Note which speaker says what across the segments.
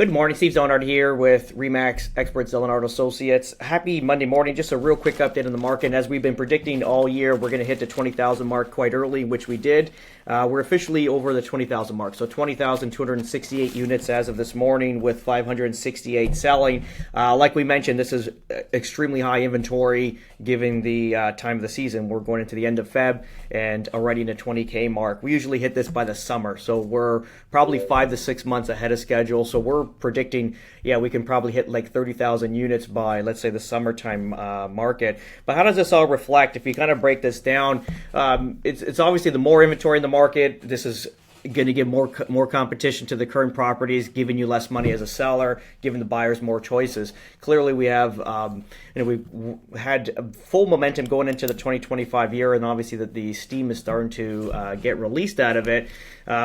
Speaker 1: Good morning, Steve Zonard here with Remax Experts Zonard Associates. Happy Monday morning. Just a real quick update on the market. As we've been predicting all year, we're going to hit the 20,000 mark quite early, which we did. We're officially over the 20,000 mark. So 20,268 units as of this morning with 568 selling. Like we mentioned, this is extremely high inventory given the time of the season. We're going into the end of Feb and already in the 20K mark. We usually hit this by the summer. So we're probably 5 to 6 months ahead of schedule. So we're predicting, we can probably hit like 30,000 units by, let's say, the summertime market. But how does this all reflect? If you kind of break this down, it's obviously the more inventory in the market, this is going to give more competition to the current properties, giving you less money as a seller, giving the buyers more choices. Clearly, we have we've had full momentum going into the 2025 year, and obviously that the steam is starting to get released out of it,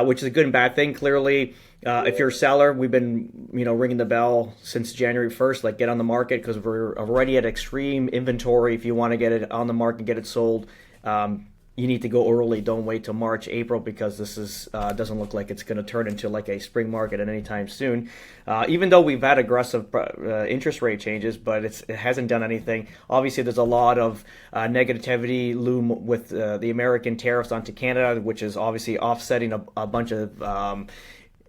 Speaker 1: which is a good and bad thing. Clearly, if you're a seller, we've been ringing the bell since January 1st, like get on the market because we're already at extreme inventory. If you want to get it on the market, get it sold. You need to go early. Don't wait till March, April, because this is doesn't look like it's going to turn into like a spring market at any time soon. Even though we've had aggressive interest rate changes, but it hasn't done anything. Obviously, there's a lot of negativity loom with the American tariffs onto Canada, which is obviously offsetting a bunch of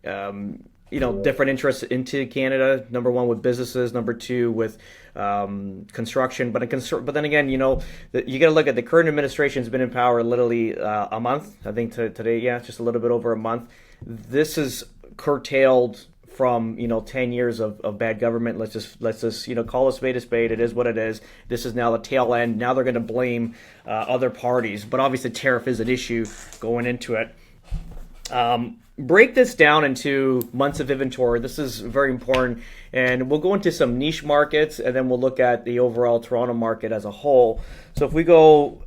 Speaker 1: different interests into Canada. Number one with businesses, number two with construction. But then again, you got to look at the current administration has been in power literally a month. I think today, just a little bit over a month. This is curtailed from 10 years of bad government. Let's just call a spade a spade. It is what it is. This is now the tail end. Now they're going to blame other parties. But obviously, tariff is an issue going into it. Break this down into months of inventory. This is very important, and we'll go into some niche markets, and then we'll look at the overall Toronto market as a whole. So if we go,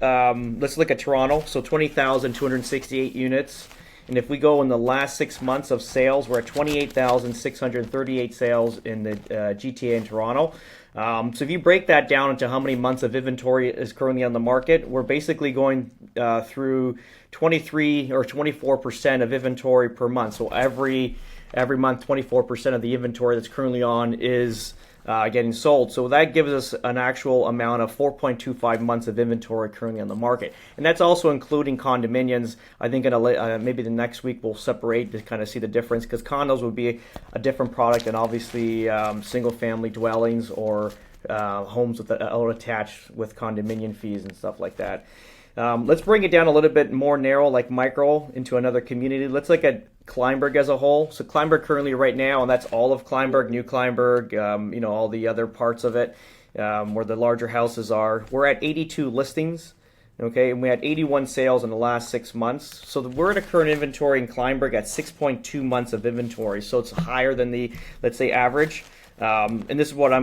Speaker 1: let's look at Toronto. So 20,268 units, and if we go in the last 6 months of sales, we're at 28,638 sales in the GTA in Toronto. So if you break that down into how many months of inventory is currently on the market, we're basically going through 23 or 24% of inventory per month. So every month, 24% of the inventory that's currently on is getting sold. So that gives us an actual amount of 4.25 months of inventory currently on the market. And that's also including condominiums. I think maybe the next week we'll separate to kind of see the difference, because condos would be a different product than obviously single family dwellings or homes with attached with condominium fees and stuff like that. Let's bring it down a little bit more narrow, like micro, into another community. Let's look at Klineberg as a whole. So Klineberg currently right now, and that's all of Klineberg, New Klineberg, all the other parts of it where the larger houses are. We're at 82 listings, okay, and we had 81 sales in the last 6 months. So we're at a current inventory in Klineberg at 6.2 months of inventory. So it's higher than the, let's say, average. And this is what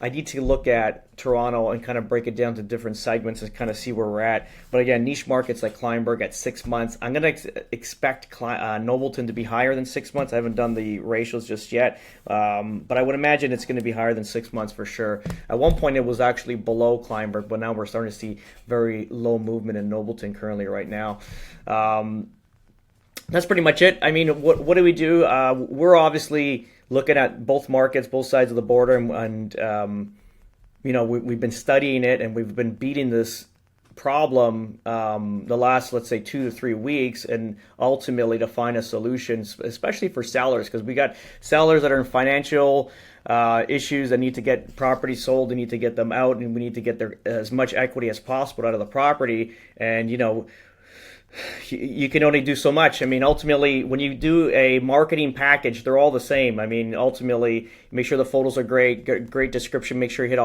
Speaker 1: I need to look at Toronto and kind of break it down to different segments and kind of see where we're at. But again, niche markets like Klineberg at 6 months. I'm going to expect Nobleton to be higher than 6 months. I haven't done the ratios just yet, but I would imagine it's going to be higher than 6 months for sure. At one point, it was actually below Klineberg, but now we're starting to see very low movement in Nobleton currently right now. That's pretty much it. I mean, what do we do? We're obviously looking at both markets, both sides of the border, and we've been studying it, and we've been beating this problem the last, let's say, 2 to 3 weeks, and ultimately to find a solution, especially for sellers, because we got sellers that are in financial issues that need to get property sold, they need to get them out, and we need to get as much equity as possible out of the property. And you can only do so much. I mean, ultimately, when you do a marketing package, they're all the same. I mean, ultimately, make sure the photos are great description. Make sure you hit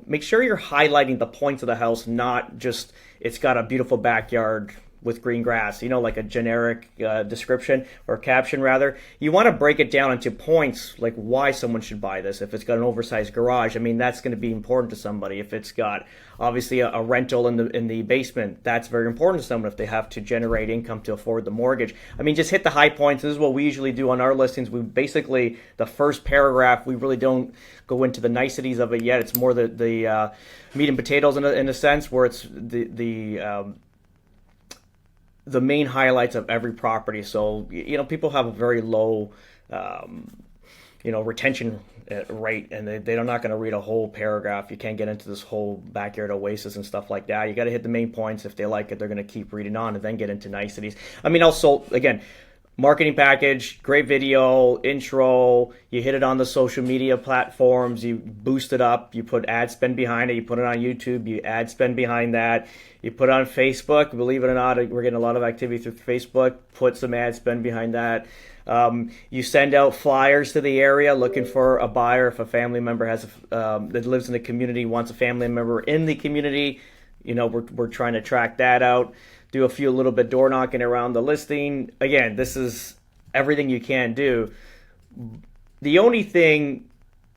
Speaker 1: make sure you're highlighting the points of the house, not just it's got a beautiful backyard with green grass, like a generic description or caption rather. You want to break it down into points, like why someone should buy this. If it's got an oversized garage, I mean, that's going to be important to somebody. If it's got obviously a rental in the basement, that's very important to someone if they have to generate income to afford the mortgage. I mean, just hit the high points. This is what we usually do on our listings. We basically, the first paragraph, we really don't go into the niceties of it yet. It's more the meat and potatoes in a sense, where it's the main highlights of every property. So people have a very low retention rate, and they're not going to read a whole paragraph. You can't get into this whole backyard oasis and stuff like that. You got to hit the main points. If they like it, they're going to keep reading on and then get into niceties. I mean, also, again, marketing package, great video, intro, you hit it on the social media platforms, you boost it up, you put ad spend behind it, you put it on YouTube, you ad spend behind that, you put it on Facebook. Believe it or not, we're getting a lot of activity through Facebook. Put some ad spend behind that. You send out flyers to the area looking for a buyer. If a family member that lives in the community wants a family member in the community, we're trying to track that out. Do a little bit door knocking around the listing. Again, this is everything you can do. The only thing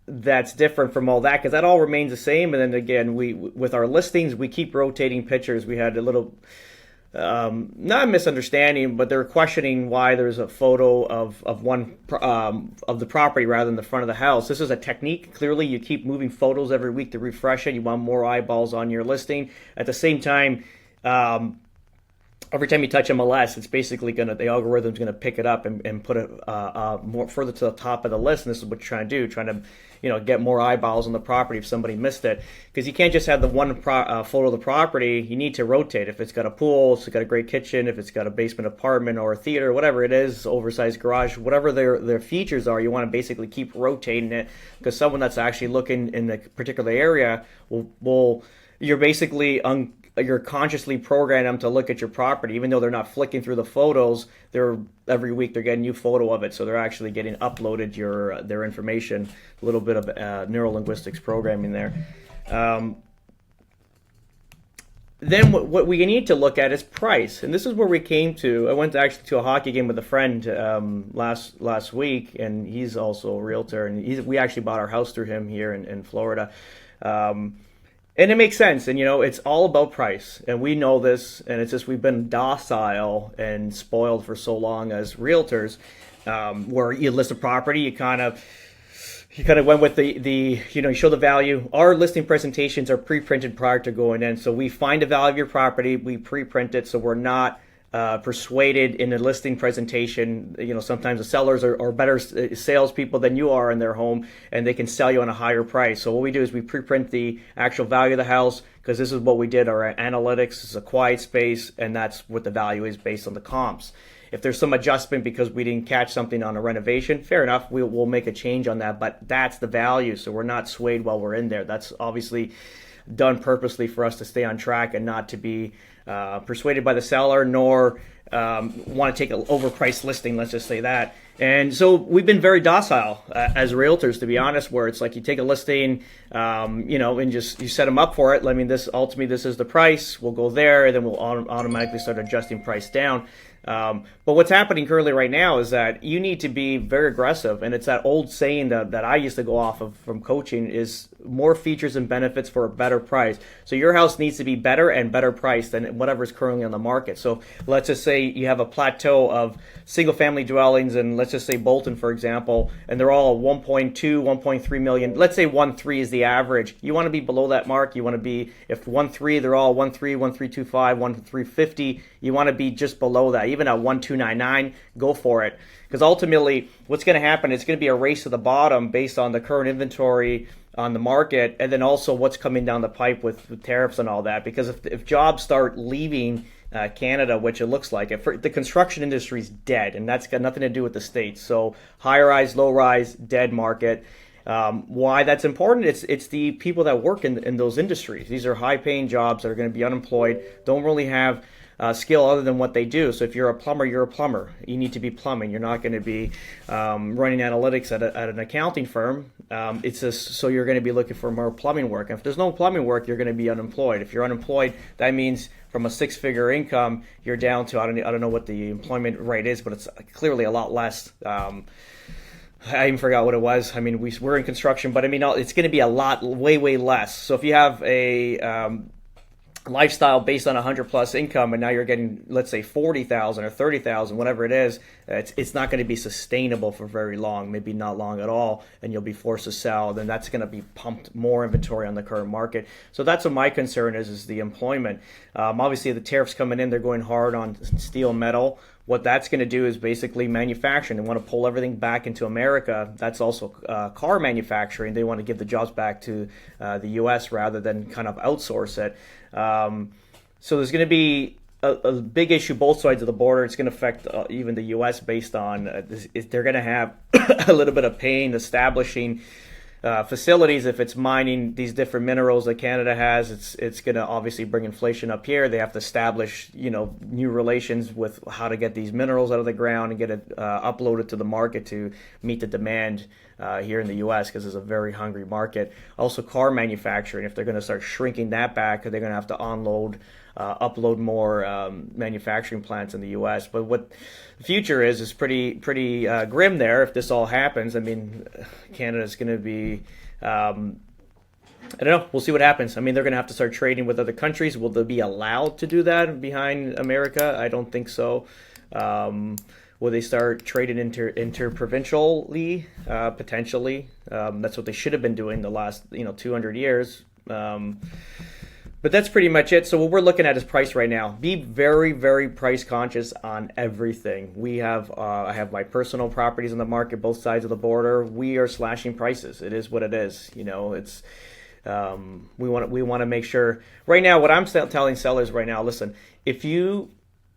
Speaker 1: that's different from all that, because that all remains the same, and then again, with our listings, we keep rotating pictures. We had a little, not a misunderstanding, but they're questioning why there's a photo of one of the property rather than the front of the house. This is a technique. Clearly, you keep moving photos every week to refresh it. You want more eyeballs on your listing. At the same time, every time you touch MLS, it's basically the algorithm's gonna pick it up and put it more further to the top of the list. And this is what you're trying to do, get more eyeballs on the property if somebody missed it. Because you can't just have the one photo of the property. You need to rotate. If it's got a pool, if it's got a great kitchen, if it's got a basement apartment or a theater, whatever it is, oversized garage, whatever their features are, you want to basically keep rotating it, because someone that's actually looking in the particular area will you're consciously programming them to look at your property, even though they're not flicking through the photos. Every week they're getting a new photo of it, so they're actually getting uploaded their information. A little bit of neuro-linguistics programming there. Then what we need to look at is price, and this is where we came to. I went actually to a hockey game with a friend last week, and he's also a realtor, and we actually bought our house through him here in Florida. And it makes sense, and it's all about price, and we know this, and it's just we've been docile and spoiled for so long as realtors, where you list a property, you kind of went with you show the value. Our listing presentations are pre-printed prior to going in, so we find the value of your property, we pre-print it, so we're not persuaded in the listing presentation. Sometimes the sellers are better salespeople than you are in their home, and they can sell you on a higher price. So what we do is we pre-print the actual value of the house, because this is what we did. Our analytics is a quiet space, and that's what the value is based on the comps. If there's some adjustment because we didn't catch something on a renovation, fair enough, we'll make a change on that, but that's the value, so we're not swayed while we're in there. That's obviously done purposely for us to stay on track and not to be persuaded by the seller, nor want to take an overpriced listing, let's just say that. And so we've been very docile as realtors, to be honest, where it's like you take a listing, and just you set them up for it. I mean, this is the price. We'll go there, and then we'll automatically start adjusting price down. But what's happening currently right now is that you need to be very aggressive, and it's that old saying that I used to go off of from coaching is more features and benefits for a better price. So your house needs to be better and better priced than whatever is currently on the market. So let's just say you have a plateau of single family dwellings, and let's just say Bolton, for example, and they're all 1.2, 1.3 million. Let's say 1.3 is the average. You want to be below that mark. You want to be, if 1.3, they're all 1.3, 1.325, 1.350. You want to be just below that. Even at 1.299, go for it. Because ultimately, what's going to happen, it's going to be a race to the bottom based on the current inventory on the market, and then also what's coming down the pipe with tariffs and all that. Because if jobs start leaving Canada, which it looks like, the construction industry is dead, and that's got nothing to do with the States. So high rise, low rise, dead market. Why that's important? It's the people that work in those industries. These are high paying jobs that are going to be unemployed, don't really have skill other than what they do. So if you're a plumber, you're a plumber. You need to be plumbing. You're not going to be running analytics at an accounting firm. It's just so you're going to be looking for more plumbing work. And if there's no plumbing work, you're going to be unemployed. If you're unemployed, that means from a six-figure income, you're down to I don't know what the employment rate is, but it's clearly a lot less. I even forgot what it was. I mean, we're in construction, but I mean, it's going to be a lot, way, way less. So if you have a lifestyle based on 100 plus income, and now you're getting, let's say, 40,000 or 30,000, whatever it is, it's not going to be sustainable for very long, maybe not long at all, and you'll be forced to sell. Then that's going to be pumped more inventory on the current market. So that's what my concern is the employment. Obviously, the tariffs coming in, they're going hard on steel and metal, what that's going to do is basically manufacturing. They want to pull everything back into America. That's also car manufacturing. They want to give the jobs back to the U.S. rather than kind of outsource it. So there's going to be a big issue both sides of the border. It's going to affect even the U.S. based on they're going to have a little bit of pain establishing facilities. If it's mining these different minerals that Canada has, it's going to obviously bring inflation up here. They have to establish, new relations with how to get these minerals out of the ground and get it uploaded to the market to meet the demand here in the U.S. because it's a very hungry market. Also, car manufacturing. If they're going to start shrinking that back, they're going to have to upload more manufacturing plants in the U.S. But what the future is pretty grim there. If this all happens, I mean, Canada's going to be, I don't know. We'll see what happens. I mean, they're going to have to start trading with other countries. Will they be allowed to do that behind America? I don't think so. Will they start trading interprovincially? Potentially. That's what they should have been doing the last 200 years. But that's pretty much it. So what we're looking at is price right now. Be very, very price conscious on everything. I have my personal properties on the market, both sides of the border. We are slashing prices. It is what it is. It's we want to make sure. Right now, what I'm telling sellers right now, listen,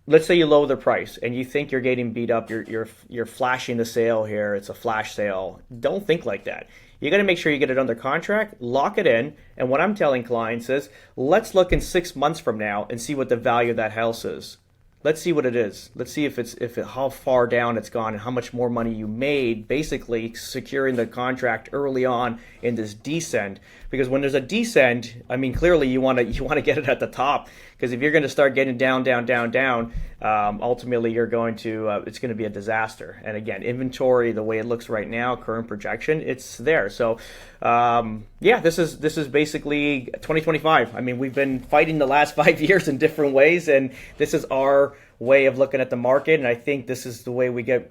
Speaker 1: let's say you lower the price and you think you're getting beat up, you're flashing the sale here. It's a flash sale. Don't think like that. You got to make sure you get it under contract, lock it in. And what I'm telling clients is, let's look in 6 months from now and see what the value of that house is. Let's see what it is. Let's see how far down it's gone and how much more money you made, basically securing the contract early on in this descent. Because when there's a descent, I mean, clearly you want to get it at the top. Because if you're going to start getting down, ultimately it's going to be a disaster. And again, inventory, the way it looks right now, current projection, it's there. So this is basically 2025. I mean, we've been fighting the last 5 years in different ways, and this is our way of looking at the market. And I think this is the way we get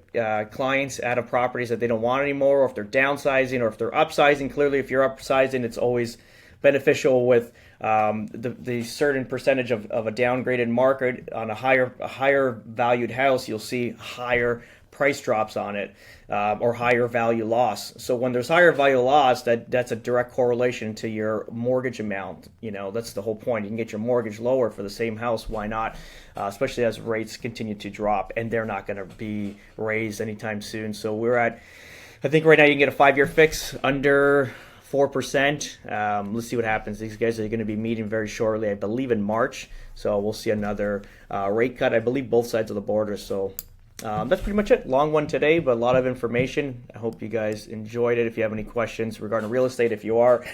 Speaker 1: clients out of properties that they don't want anymore, or if they're downsizing or if they're upsizing. Clearly, if you're upsizing, it's always beneficial with the certain percentage of a downgraded market on a higher valued house. You'll see higher price drops on it, or higher value loss. So when there's higher value loss, that's a direct correlation to your mortgage amount. That's the whole point. You can get your mortgage lower for the same house. Why not? Especially as rates continue to drop, and they're not going to be raised anytime soon. So I think right now you can get a 5-year fix under 4%. Let's see what happens. These guys are going to be meeting very shortly, I believe in March. So we'll see another rate cut, I believe both sides of the border. So that's pretty much it. Long one today, but a lot of information. I hope you guys enjoyed it. If you have any questions regarding real estate, if you are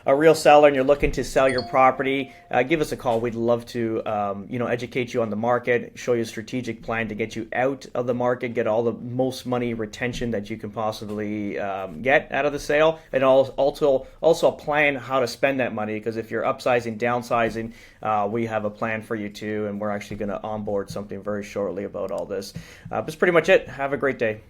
Speaker 1: a real seller and you're looking to sell your property, give us a call. We'd love to educate you on the market, show you a strategic plan to get you out of the market, get all the most money retention that you can possibly get out of the sale, and also a plan how to spend that money. Because if you're upsizing, downsizing, we have a plan for you too, and we're actually going to onboard something very shortly about all this. That's pretty much it. Have a great day.